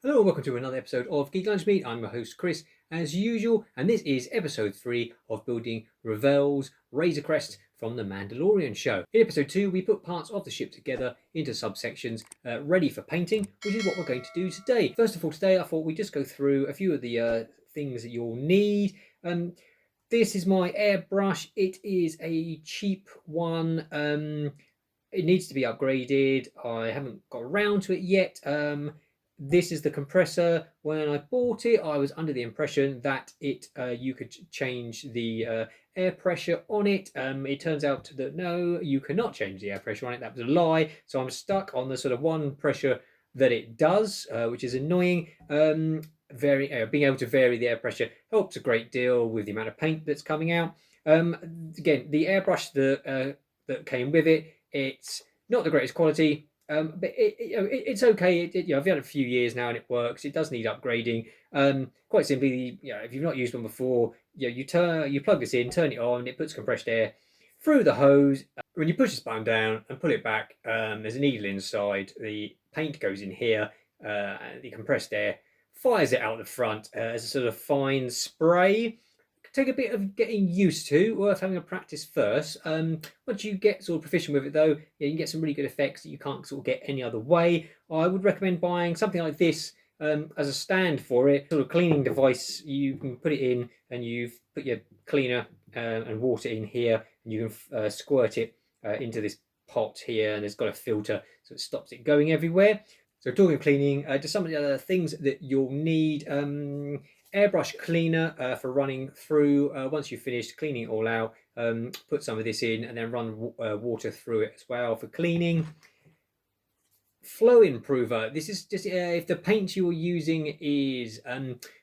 Hello and welcome to another episode of Geek Lunch Meat. I'm your host Chris, as usual, and this is episode 3 of building Revell's Razor Crest from the Mandalorian show. In episode 2, we put parts of the ship together into subsections ready for painting, which is what we're going to do today. First of all, today I thought we'd just go through a few of the things that you'll need. This is my airbrush. It is a cheap one. It needs to be upgraded. I haven't got around to it yet. This is the compressor. When I bought it, I was under the impression that you could change the air pressure on it. It turns out that no, you cannot change the air pressure on it. That was a lie. So I'm stuck on the sort of one pressure that it does, which is annoying. Being able to vary the air pressure helps a great deal with the amount of paint that's coming out. Again, the airbrush that came with it, it's not the greatest quality. But it's okay. I've had it a few years now and it works. It does need upgrading. Quite simply, if you've not used one before, you plug this in, turn it on, it puts compressed air through the hose. When you push this button down and pull it back, there's a needle inside. The paint goes in here. The compressed air fires it out the front as a sort of fine spray. Take a bit of getting used to, worth having a practice first. Once you get sort of proficient with it though, you can get some really good effects that you can't sort of get any other way. I would recommend buying something like this as a stand for it, sort of cleaning device. You can put it in and you've put your cleaner and water in here, and you can squirt it into this pot here, and it's got a filter so it stops it going everywhere. So talking of cleaning, just some of the other things that you'll need. Airbrush cleaner for running through. Once you've finished cleaning it all out, put some of this in and then run water through it as well for cleaning. Flow improver. This is just if the paint you're using is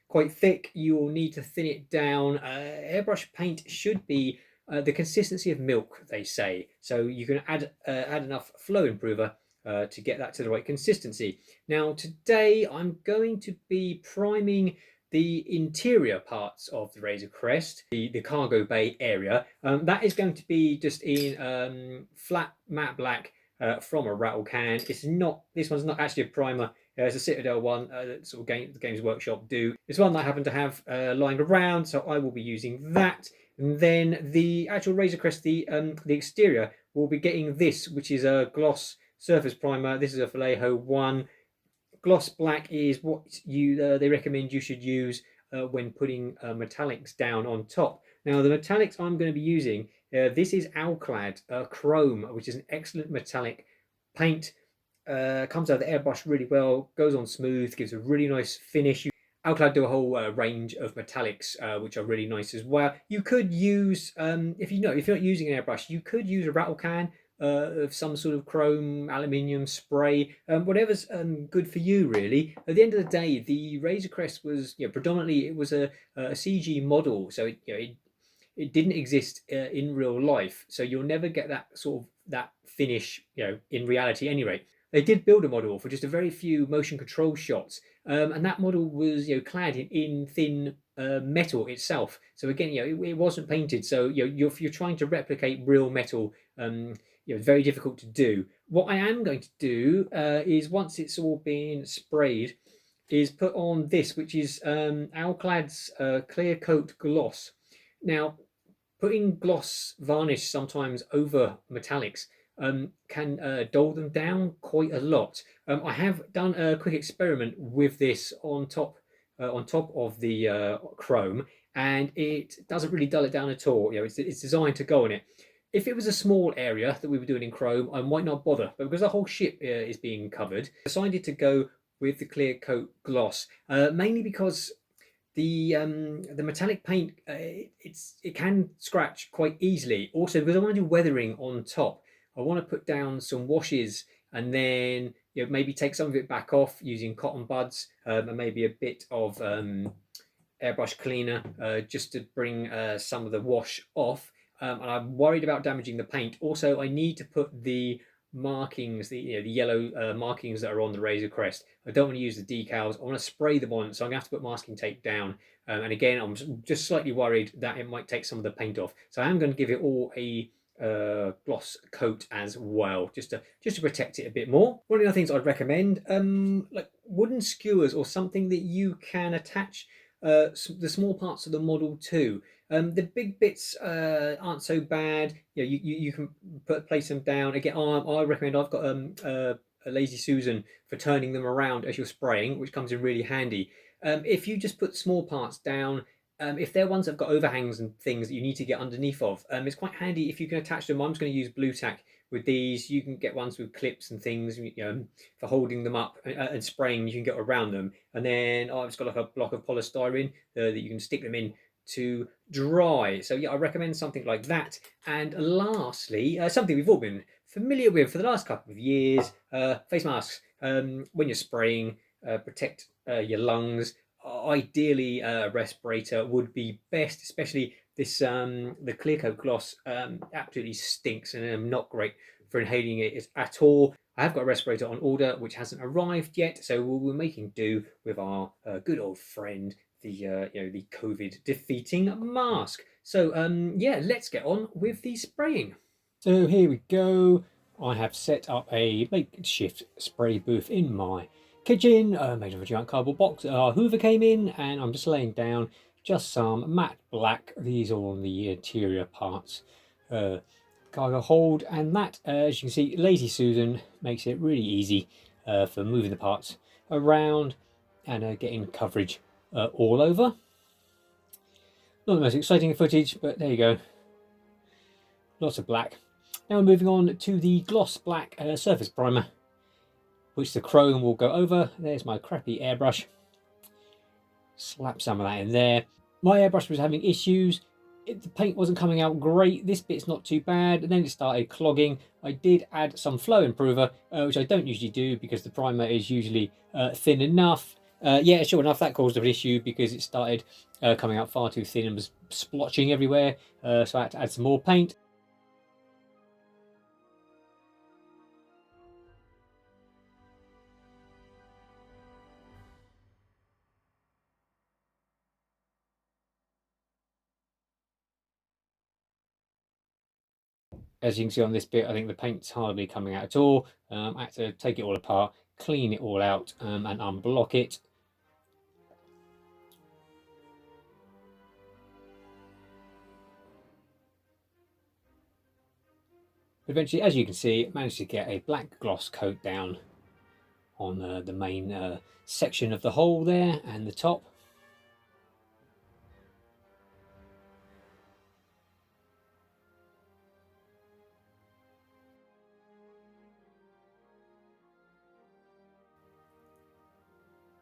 quite thick, you will need to thin it down. Airbrush paint should be the consistency of milk, they say. So you can add enough flow improver to get that to the right consistency. Now today I'm going to be priming the interior parts of the Razor Crest, the cargo bay area. That is going to be just in flat matte black from a rattle can. This one's not actually a primer. It's a Citadel one that sort of the Games Workshop do. It's one that I happen to have lying around, so I will be using that. And then the actual Razor Crest, the exterior, will be getting this, which is a gloss surface primer. This is a Vallejo one. Gloss black is what they recommend you should use when putting metallics down on top. Now the metallics I'm going to be using, this is Alclad Chrome, which is an excellent metallic paint. Comes out of the airbrush really well, goes on smooth, gives a really nice finish. Alclad do a whole range of metallics which are really nice as well. You could use, if you're not using an airbrush, you could use a rattle can of some sort of chrome, aluminium spray, whatever's good for you really. At the end of the day, the Razor Crest was predominantly it was a CG model, so it didn't exist in real life, so you'll never get that finish in reality anyway. They did build a model for just a very few motion control shots, and that model was clad in thin metal itself. So again, it wasn't painted. So if you're trying to replicate real metal, it's very difficult to do. What I am going to do is, once it's all been sprayed, is put on this, which is Alclad's clear coat gloss. Now, putting gloss varnish sometimes over metallics can dull them down quite a lot. I have done a quick experiment with this on top of the chrome, and it doesn't really dull it down at all. It's designed to go on it. If it was a small area that we were doing in chrome, I might not bother, but because the whole ship is being covered, I decided to go with the clear coat gloss, mainly because the metallic paint it can scratch quite easily. Also, because I want to do weathering on top, I want to put down some washes and then maybe take some of it back off using cotton buds and maybe a bit of airbrush cleaner just to bring some of the wash off. And I'm worried about damaging the paint. Also, I need to put the markings, the yellow markings that are on the Razor Crest. I don't want to use the decals. I want to spray them on, so I'm going to have to put masking tape down. And again, I'm just slightly worried that it might take some of the paint off. So I am going to give it all a gloss coat as well, just to protect it a bit more. One of the other things I'd recommend, like wooden skewers or something that you can attach the small parts of the model to. The big bits aren't so bad. You can place them down. Again, I recommend. I've got a Lazy Susan for turning them around as you're spraying, which comes in really handy. If you just put small parts down, if they're ones that have got overhangs and things that you need to get underneath of, it's quite handy if you can attach them. I'm just going to use blue tack with these. You can get ones with clips and things, for holding them up and spraying. You can get around them. And then I've just got like a block of polystyrene that you can stick them in to dry. So yeah, I recommend something like that. And lastly, something we've all been familiar with for the last couple of years, face masks. When you're spraying, protect your lungs. Ideally, a respirator would be best, especially this the clear coat gloss absolutely stinks and not great for inhaling it at all. I have got a respirator on order which hasn't arrived yet, so we're making do with our good old friend, the COVID defeating mask. So yeah, let's get on with the spraying. So here we go. I have set up a makeshift spray booth in my kitchen, made of a giant cardboard box. Our Hoover came in, and I'm just laying down just some matte black. These are on the interior parts. Cargo hold, and that, as you can see, Lazy Susan makes it really easy for moving the parts around and getting coverage all over. Not the most exciting footage, but there you go. Lots of black. Now we're moving on to the gloss black surface primer, which the chrome will go over. There's my crappy airbrush. Slap some of that in there. My airbrush was having issues. The paint wasn't coming out great. This bit's not too bad, and then it started clogging. I did add some flow improver, which I don't usually do because the primer is usually thin enough. Yeah, sure enough, that caused an issue because it started coming out far too thin and was splotching everywhere. So I had to add some more paint. As you can see on this bit, I think the paint's hardly coming out at all. I had to take it all apart, clean it all out, and unblock it. Eventually, as you can see, managed to get a black gloss coat down on the main section of the hole there and the top.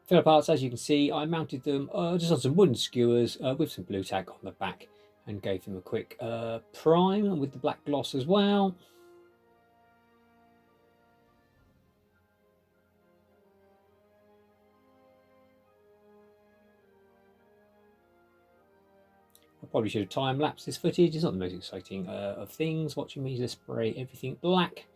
Filler parts, as you can see, I mounted them just on some wooden skewers with some blue tack on the back and gave them a quick prime with the black gloss as well. I probably should have time-lapsed this footage. It's not the most exciting of things, watching me just spray everything black.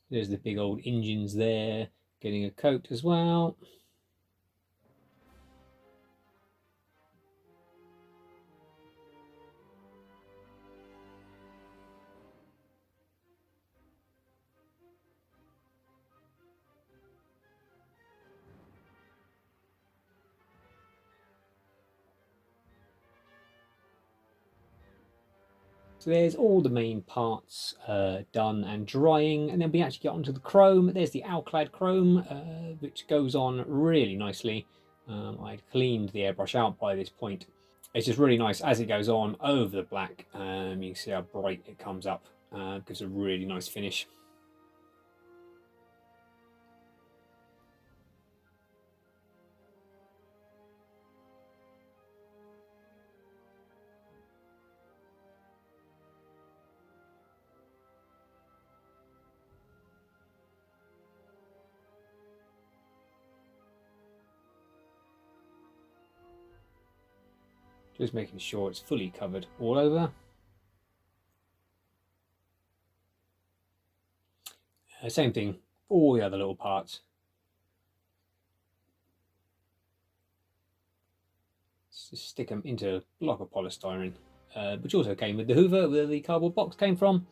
There's the big old engines there, getting a coat as well. So there's all the main parts done and drying, and then we actually get onto the chrome. There's the Alclad chrome, which goes on really nicely. I'd cleaned the airbrush out by this point. It's just really nice as it goes on over the black. You can see how bright it comes up. Gives a really nice finish. Just making sure it's fully covered all over. Same thing, all the other little parts. Just stick them into a block of polystyrene, which also came with the Hoover, where the cardboard box came from.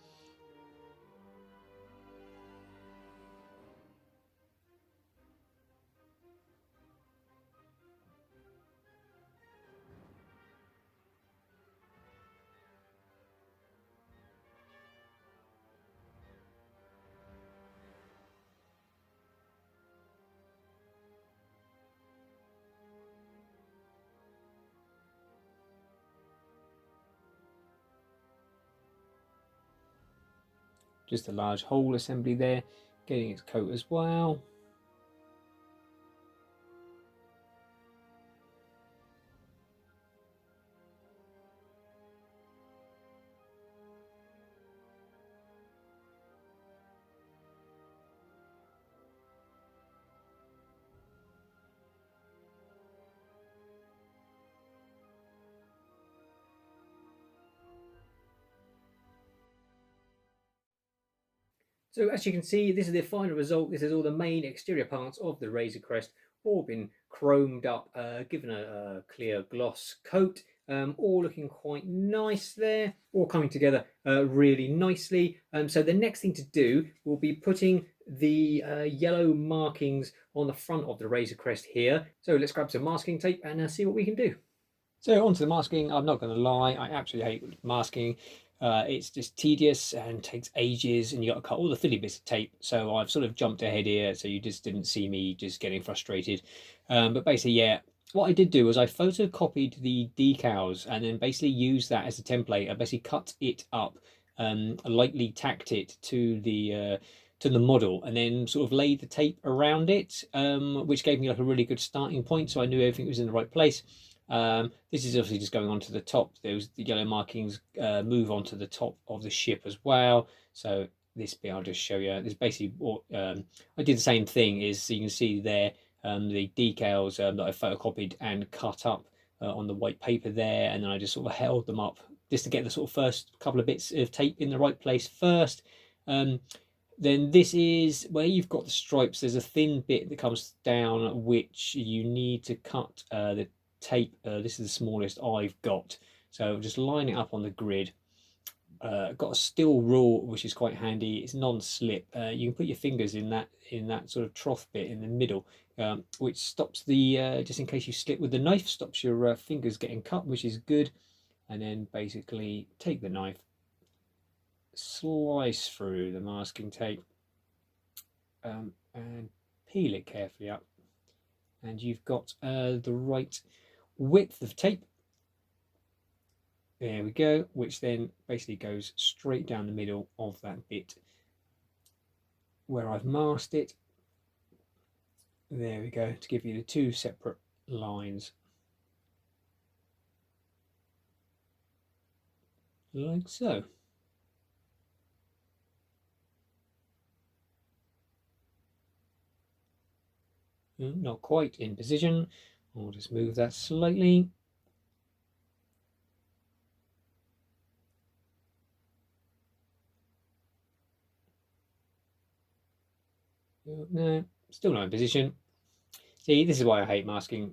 Just a large hole assembly there, getting its coat as well. So as you can see, this is the final result. This is all the main exterior parts of the Razor Crest, all been chromed up, given a clear gloss coat, all looking quite nice there, all coming together really nicely. So the next thing to do will be putting the yellow markings on the front of the Razor Crest here. So let's grab some masking tape and see what we can do. So onto the masking. I'm not going to lie, I absolutely hate masking. It's just tedious and takes ages, and you got to cut all the fiddly bits of tape. So I've sort of jumped ahead here, so you just didn't see me just getting frustrated. But basically, yeah, what I did do was I photocopied the decals and then basically used that as a template. I basically cut it up, lightly tacked it to the model, and then sort of laid the tape around it, which gave me like a really good starting point. So I knew everything was in the right place. This is obviously just going on to the top. Those the yellow markings move onto the top of the ship as well. So this bit I'll just show you. This basically what I did the same thing. Is so you can see there the decals that I photocopied and cut up on the white paper there, and then I just sort of held them up just to get the sort of first couple of bits of tape in the right place first. Then this is where you've got the stripes. There's a thin bit that comes down which you need to cut the tape. This is the smallest I've got, so just line it up on the grid. Got a steel rule which is quite handy. It's non-slip. You can put your fingers in that sort of trough bit in the middle, which stops the just in case you slip with the knife, stops your fingers getting cut, which is good. And then basically take the knife, slice through the masking tape, and peel it carefully up, and you've got the right width of tape. There we go, which then basically goes straight down the middle of that bit where I've masked it. There we go, to give you the two separate lines, like so. Not quite in position. I'll just move that slightly. No, still not in position. See, this is why I hate masking.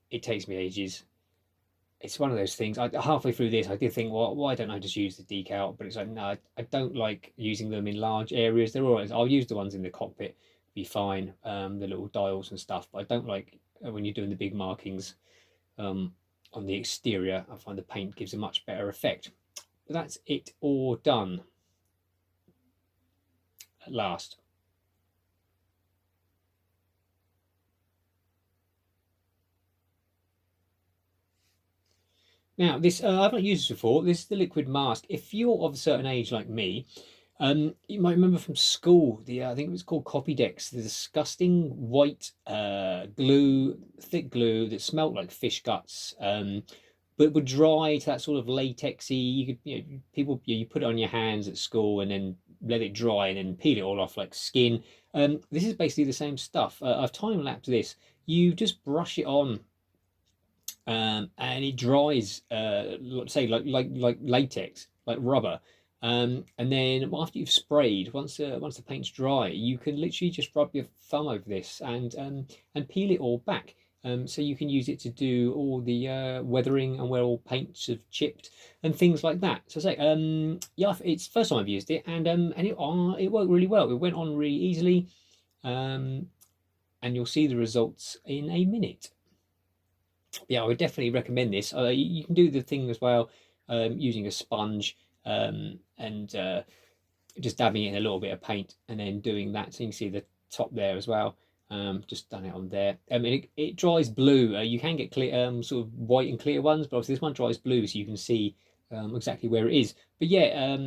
It takes me ages. It's one of those things. Halfway through this, I did think, well, why don't I just use the decal? But it's like, no, I don't like using them in large areas. They're all right. I'll use the ones in the cockpit, be fine. The little dials and stuff. But I don't like when you're doing the big markings on the exterior. I find the paint gives a much better effect. But that's it all done at last. Now, this I've not used this before. This is the liquid mask. If you're of a certain age like me, you might remember from school, I think it was called Copydex, the disgusting white glue, thick glue that smelt like fish guts, but would dry to that sort of latexy. You could, people, you put it on your hands at school and then let it dry and then peel it all off like skin. This is basically the same stuff. I've time lapsed this. You just brush it on, and it dries, say like latex, like rubber. And then after you've sprayed, once the paint's dry, you can literally just rub your thumb over this and peel it all back. So you can use it to do all the weathering and where all paints have chipped and things like that. So I say, yeah, it's the first time I've used it, and it worked really well. It went on really easily, and you'll see the results in a minute. Yeah, I would definitely recommend this. You can do the thing as well, using a sponge, and just dabbing it in a little bit of paint and then doing that. So you can see the top there as well. Just done it on there. It dries blue. You can get clear, sort of white and clear ones, but obviously this one dries blue, so you can see exactly where it is. But yeah,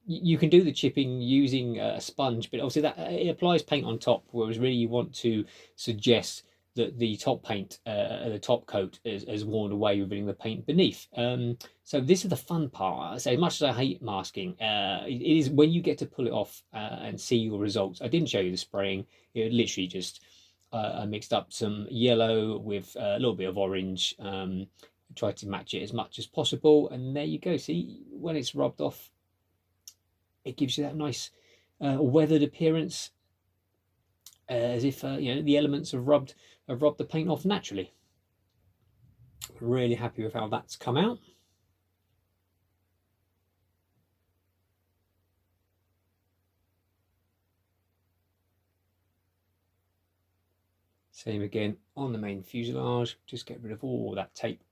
you can do the chipping using a sponge, but obviously that it applies paint on top, whereas really you want to suggest that the top paint, the top coat, is worn away, revealing the paint beneath. So this is the fun part. I say, as much as I hate masking, it is when you get to pull it off and see your results. I didn't show you the spraying. It literally just I mixed up some yellow with a little bit of orange. Tried to match it as much as possible, and there you go. See, when it's rubbed off, it gives you that nice weathered appearance, as if the elements have rubbed the paint off naturally. Really happy with how that's come out. Same again on the main fuselage. Just get rid of all that tape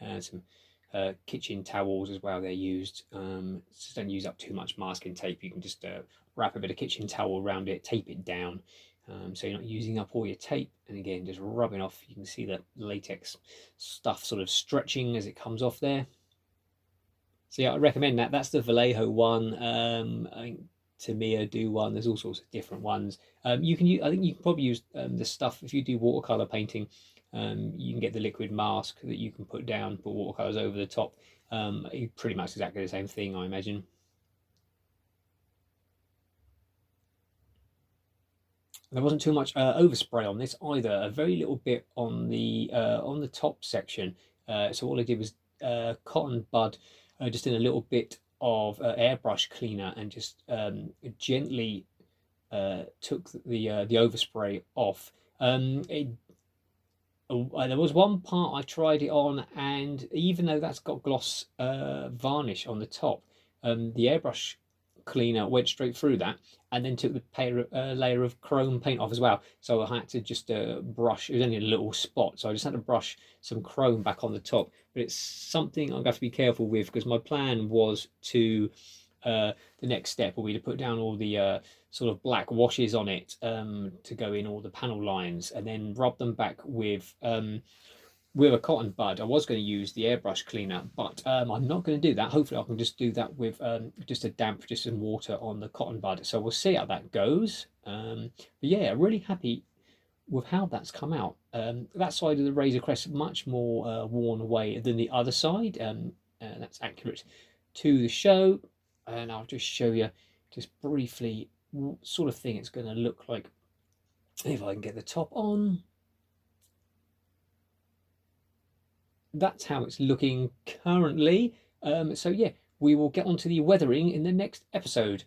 and some kitchen towels as well. They're used. Just don't use up too much masking tape. You can just wrap a bit of kitchen towel around it, tape it down, so you're not using up all your tape. And again, just rubbing off. You can see the latex stuff sort of stretching as it comes off there. So yeah, I recommend that. That's the Vallejo one. I think Tamiya do one. There's all sorts of different ones. You can use, I think you can probably use the stuff if you do watercolor painting. You can get the liquid mask that you can put down, put watercolors over the top. Pretty much exactly the same thing, I imagine. There wasn't too much overspray on this either. A very little bit on the top section. So all I did was cotton bud, just in a little bit of airbrush cleaner, and just gently took the overspray off. There was one part I tried it on, and even though that's got gloss varnish on the top, the airbrush cleaner went straight through that and then took the layer of chrome paint off as well. So I had to just brush. It was only a little spot, so I just had to brush some chrome back on the top. But it's something I'm going to have to be careful with, because my plan was to the next step will be to put down all the sort of black washes on it, to go in all the panel lines, and then rub them back with a cotton bud. I was going to use the airbrush cleaner, but I'm not going to do that. Hopefully I can just do that with just some water on the cotton bud. So we'll see how that goes. But yeah, really happy with how that's come out. That side of the Razor Crest much more worn away than the other side. That's accurate to the show. And I'll just show you just briefly what sort of thing it's going to look like if I can get the top on. That's how it's looking currently. So yeah, we will get onto the weathering in the next episode.